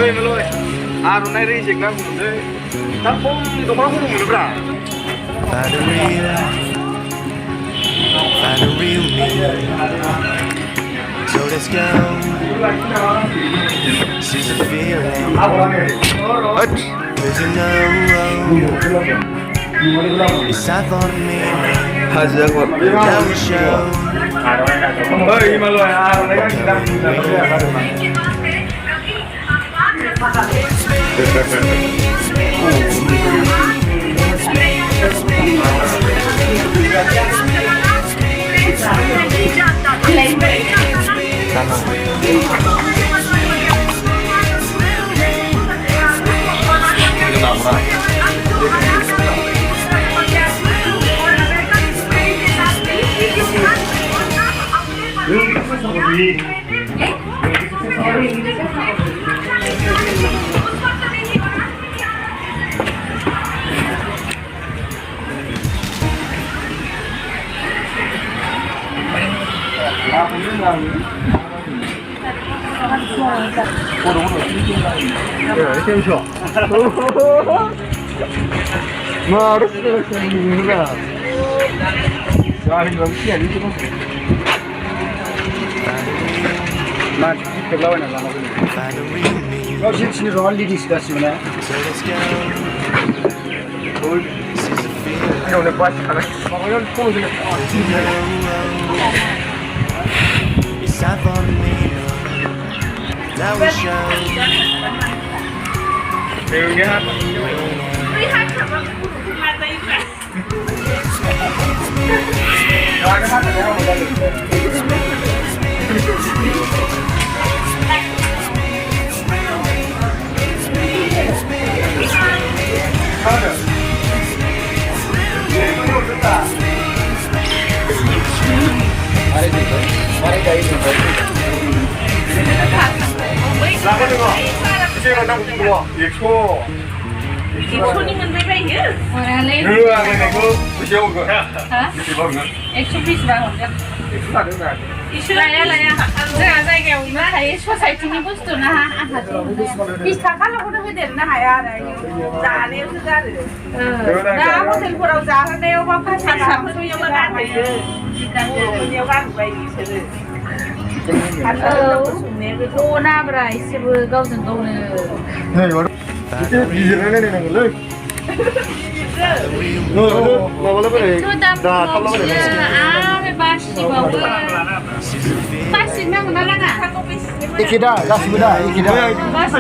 Ơi mà lôi. À hôm nay đi dịch năng của đây. Thằng bông có bao nhiêu người cả? Find a real me. So let's go. She's a feeling. There's a no. It's out for me. Now we show. Ơi mà lôi à hôm nay dịch năng của đây. already discussed, you know. So let's go. She's a feeling. It's out for me. Now we show. Đều nhá. Rồi cái hát này không được. 나가는 거. 이제 나가고 뭐 Expo. Expo는 mấy bay nhớ. Đưa cái này cô, video cơ. Hả? Expo fish vào không? Expo là đứng này. Lại. 제가 자기가 우리나라 Expo 사이트니 보스도 나 하죠. 비슷하다고 그러거든 나 하야. 자네 그거를. 나 호텔 보러 자는데요. 막 파차 소용 안 돼. 일단 그냥 가고 봐 이제는. ô na bra sẽ vừa câu dần câu này này vào cái gì này lên rồi nó cái chúng ta không có cái ba chỉ bảo ba chỉ mang nó là à Ikida, last Buddha, Ikida. ba chỉ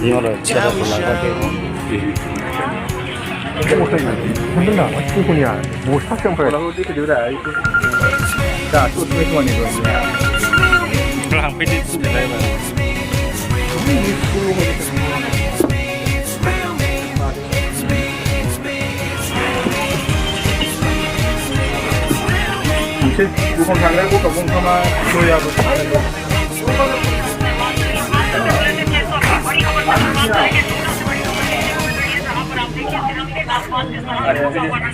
이거를 치다 보려고 힘든다. 충분히야. 뭐 사평 거야. 라고 이렇게 되다. 자, 또 메이크업이 거야. 그럼 피디 진짜 잘 봐. 이제 우선 장례고 가봉사만 줘야 돼.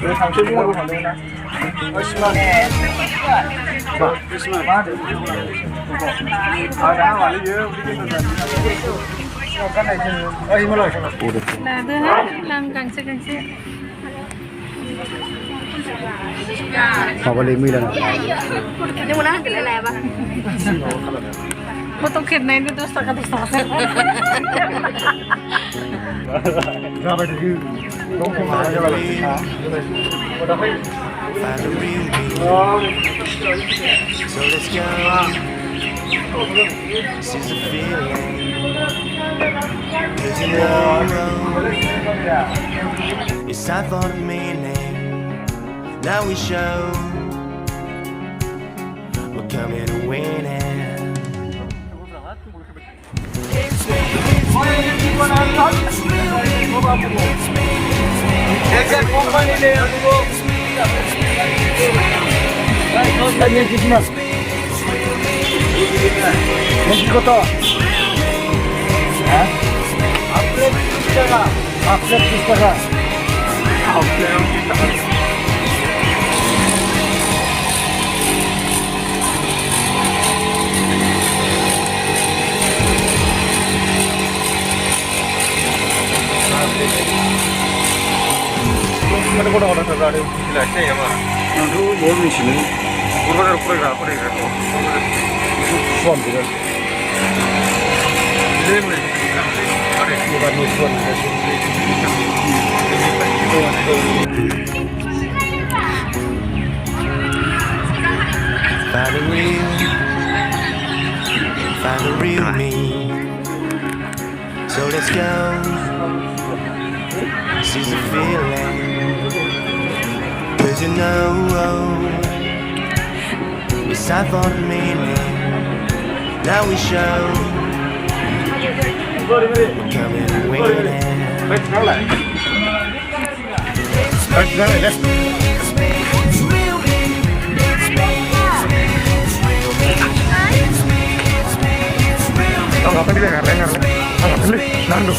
왜 당첨이라고 가능하나? 10만 원. 10만 원. 아, 나 완전 유 cái này thì mới lời xong rồi. là thứ hai làm càng sẽ Họ vào lấy 10 lần. nhưng mà nó cái lại ba một tông khiển này thì tôi sợ cái tôi ra bây giờ không không phải cho bà làm gì hả? So let's go. She's a feeling. There's a no. It's time for the meaning. Now we show we're coming to win it. มันก็โดนแล้วแต่ที่ไหนใช่ไหม ดูเลี้ยงไม่ชิน กูก็จะคุยกับคนอื่น ส่วนเดียว เรื่องเลยอะไร มีบ้านมีส่วน Find the real me. So let's go. Seize the feeling. 'Cause you know it's time for the meaning. Now we show. Coming and waiting. เท่าไหร่เท่าไหร่เนี่ยเอาไปเรื่อยๆอะไรเงี้ยเอาไปเรื่อยๆนั่นดู